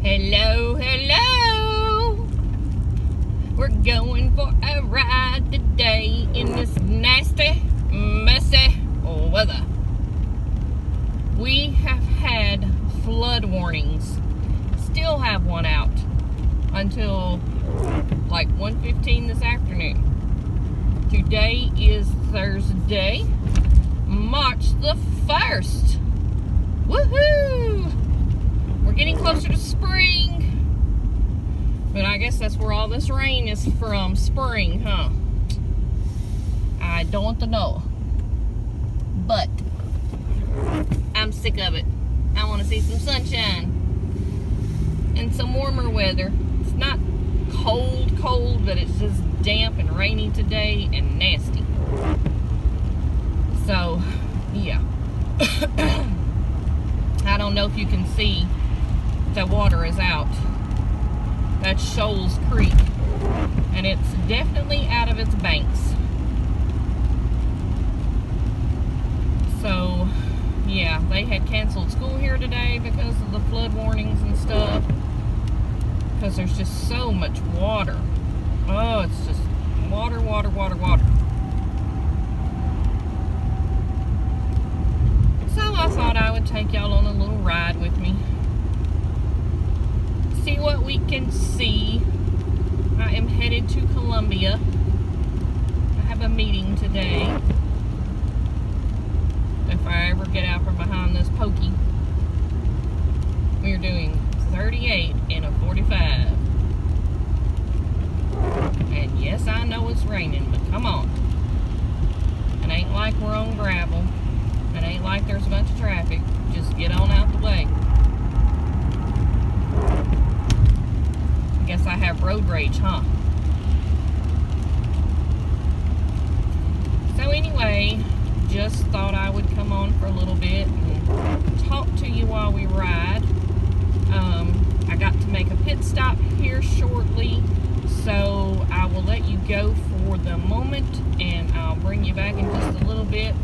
Hello, hello. We're going for a ride today in this nasty, messy weather. We have had flood warnings. Still have one out until like 1:15 this afternoon. Today is Thursday, March the 1st. Woohoo! We're getting closer to spring. But I guess that's where all this rain is from. Spring, huh? I don't know. But I'm sick of it. I want to see some sunshine and some warmer weather. It's not cold, but it's just damp and rainy today and nasty. So, yeah. I don't know if you can see, the water is out. That's Shoals Creek, and it's definitely out of its banks. So, yeah, they had canceled school here today because of the flood warnings and stuff, because there's just so much water. Oh, it's just water. So I thought I would take y'all on a little ride with me. See what we can see. I am headed to Columbia. I have a meeting today. If I ever get out from behind this pokey. We're doing 38 in a 45. And yes, I know it's raining, but come on. It ain't like we're on gravel. It ain't like there's a bunch of traffic. Just get on out the way. I guess I have road rage, huh? So anyway, just thought I would come on for a little bit and talk to you while we ride. I got to make a pit stop here shortly, so I will let you go for the moment, and I'll bring you back in just a little bit,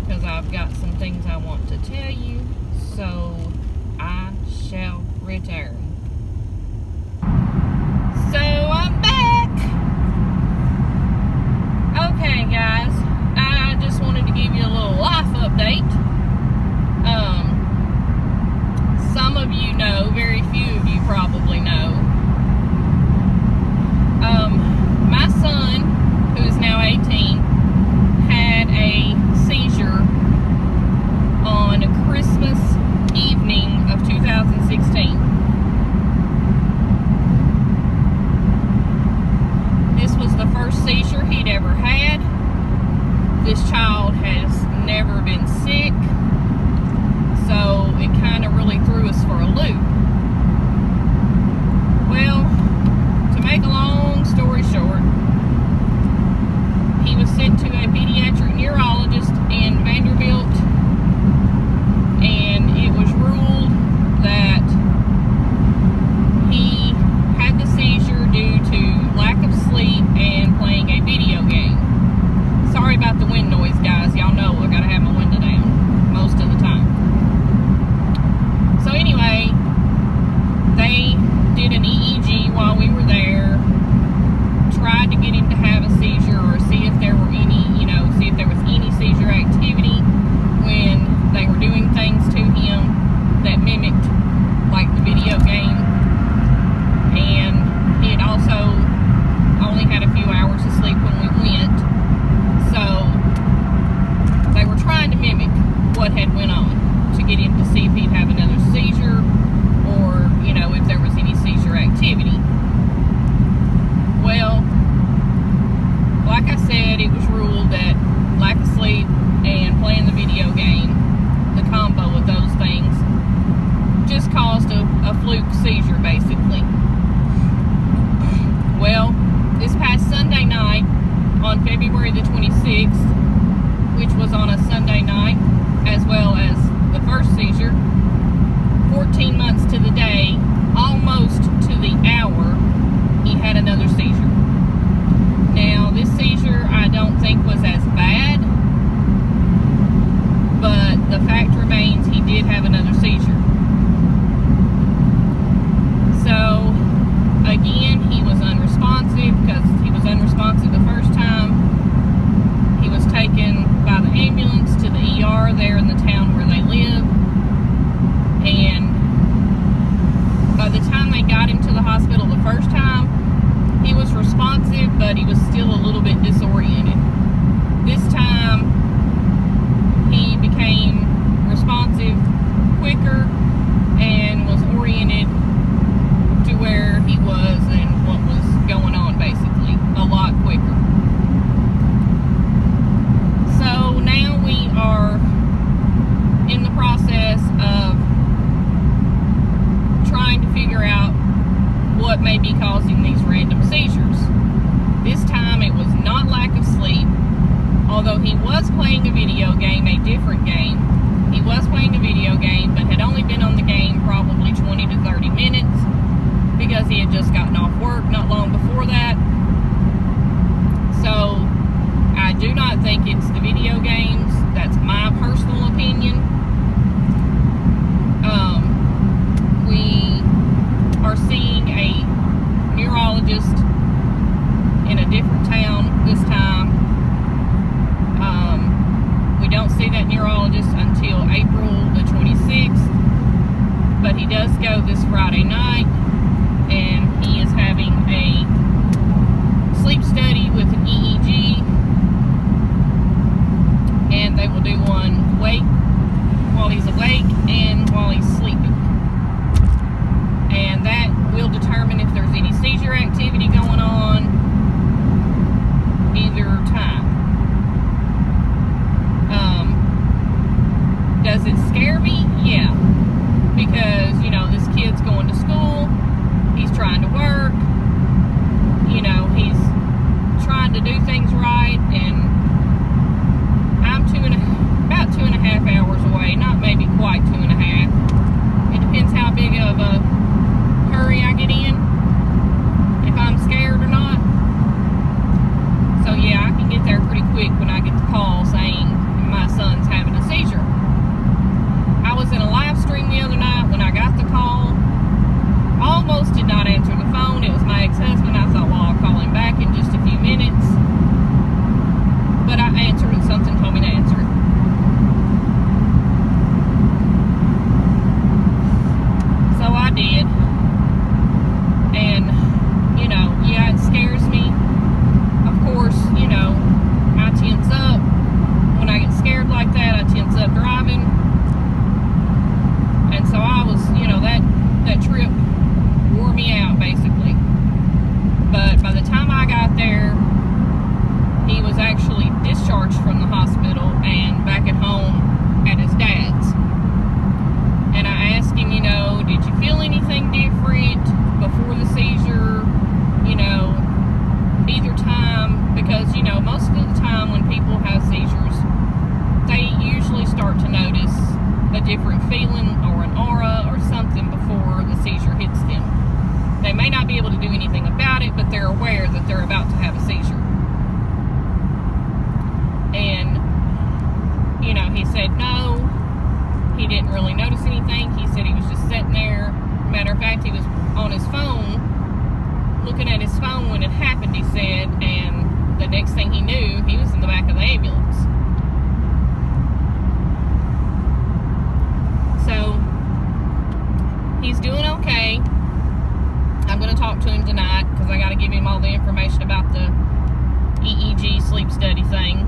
because I've got some things I want to tell you, so I shall return. So I'm back. Okay, guys, I just wanted to give you a little life update. Some of you know, very few of you probably know. My son, who is now 18, had a seizure on Christmas evening of 2016. This was the first seizure he'd ever had. This child has never been sick, so it kind of really threw us for a loop. Well, to make a long story short, he was sent to a pediatric neurologist in Vanderbilt, and it was ruled that he had the seizure due to lack of sleep and playing a video game. Sorry about the wind noise, guys. Y'all know I gotta have my window down most of the time. So anyway, they did an EEG while we were there, tried to get him to have a seizure or see if there were any, see if there was any seizure activity when they were doing things to him that mimicked like the video game. And he had also only had a few hours of sleep when we went, so they were trying to mimic what had went on to get him to see if he'd have another seizure, or if there was any seizure activity. Well, like I said, it was ruled that lack of sleep and playing the video game, the combo of those things, just caused a fluke seizure, basically. Well, this past Sunday night, on February the 26th, which was on a Sunday night, as well as the first seizure, 14 months to the day, almost to the hour, he had another seizure. Now, this seizure I don't think was as bad, but the fact remains he did have another seizure. first time, he was responsive, but he was still a little bit disoriented. This time, he became responsive quicker and was oriented to where he was and what was going on, basically, a lot quicker. So now we are in the process of trying to figure out what may be causing these random seizures. This time it was not lack of sleep, although he was playing a video game, a different game. He was playing a video game, but had only been on the game probably 20 to 30 minutes because he had just gotten off work not long before that. So I do not think it's the video games. That's my personal opinion. We are seeing a neurologist in a different town this time. We don't see that neurologist until April the 26th, but he does go this Friday night, and he is having a sleep study with an EEG, and they will do one while he's awake and while he's sleeping. And that will determine if there's any seizure activity going on either time. Does it scare me? Yeah. Because, this kid's going to school, he's trying to work, he's trying to do things right, and I'm about 2.5 hours away, not maybe quite 2.5. It depends how big of a hurry I get in, if I'm scared or not. So yeah, I can get there pretty quick when I get the call saying my son's having a seizure. I was in a live stream the other night when I got the call. Almost did not answer the phone. It was my ex-husband. I thought, well, I'll call him back in just a few minutes. But I answered it. Something told me to answer it. So I did. And, yeah, it scares me. Of course, I tense up. When I get scared like that, I tense up driving. And so I was, that trip wore me out, basically. But by the time I got there, he was actually discharged from the hospital and back at home at his dad's. And I asked him, did you feel anything different before the seizure? Either time, because, most of the time when people have seizures, they usually start to notice a different feeling or an aura or something before the seizure hits them. They may not be able to do anything about it, but they're aware that they're about to have a seizure. And, he said no, he didn't really notice anything. He said he was just sitting there. Matter of fact, he was on his phone, looking at his phone when it happened, he said, and the next thing he knew, he was in the back of the ambulance. So, he's doing okay. I'm going to talk to him tonight because I got to give him all the information about the EEG sleep study thing.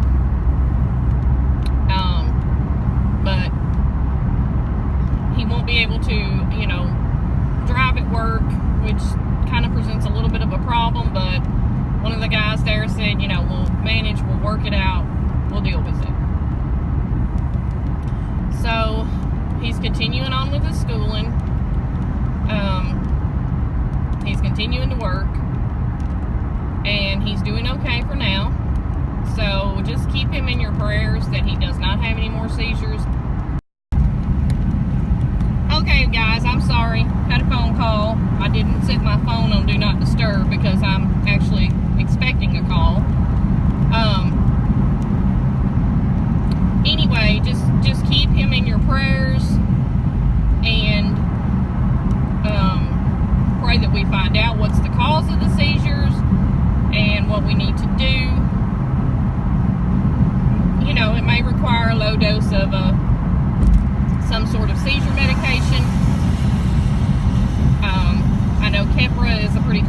But he won't be able to, drive at work, which kind of presents a little bit of a problem, but one of the guys there said, we'll manage, we'll work it out, we'll deal with it. So, he's continuing on with his schooling. He's continuing to work. And he's doing okay for now. So, just keep him in your prayers that he does not have any more seizures. Okay, guys, I'm sorry. Had a phone call. I didn't set my phone on Do Not Disturb because I'm actually expecting a call. Anyway, just keep him in your prayers and pray that we find out what's the cause of the seizures and what we need to do. It may require a low dose of some sort of seizure medication. I know Keppra is a pretty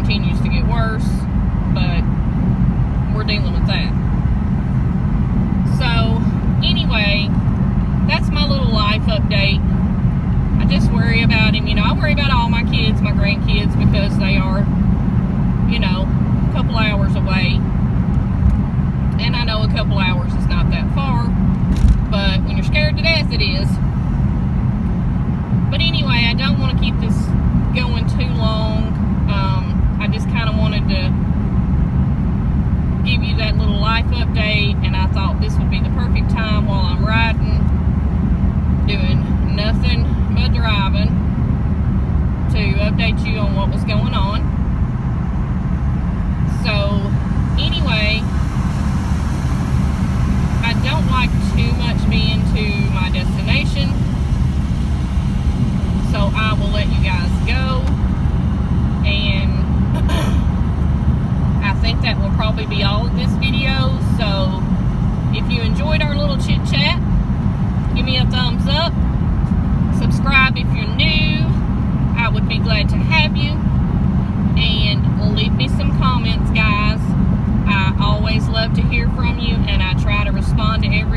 continues to get worse, but we're dealing with that. So anyway, that's my little life update. I just worry about him. I worry about all my kids, my grandkids, because they are, a couple hours away. And I know a couple hours is not that far, but when you're scared to death, it is. But anyway, I don't want to keep this going too long. I just kind of wanted to give you that little life update, and I thought this would be the perfect time while I'm riding, doing nothing but driving, to update you on what was going on. So anyway, I don't like too much being to my destination, so I will let you guys go. And I think that will probably be all of this video. So if you enjoyed our little chit chat, give me a thumbs up. Subscribe if you're new. I would be glad to have you. And leave me some comments, guys. I always love to hear from you, and I try to respond to every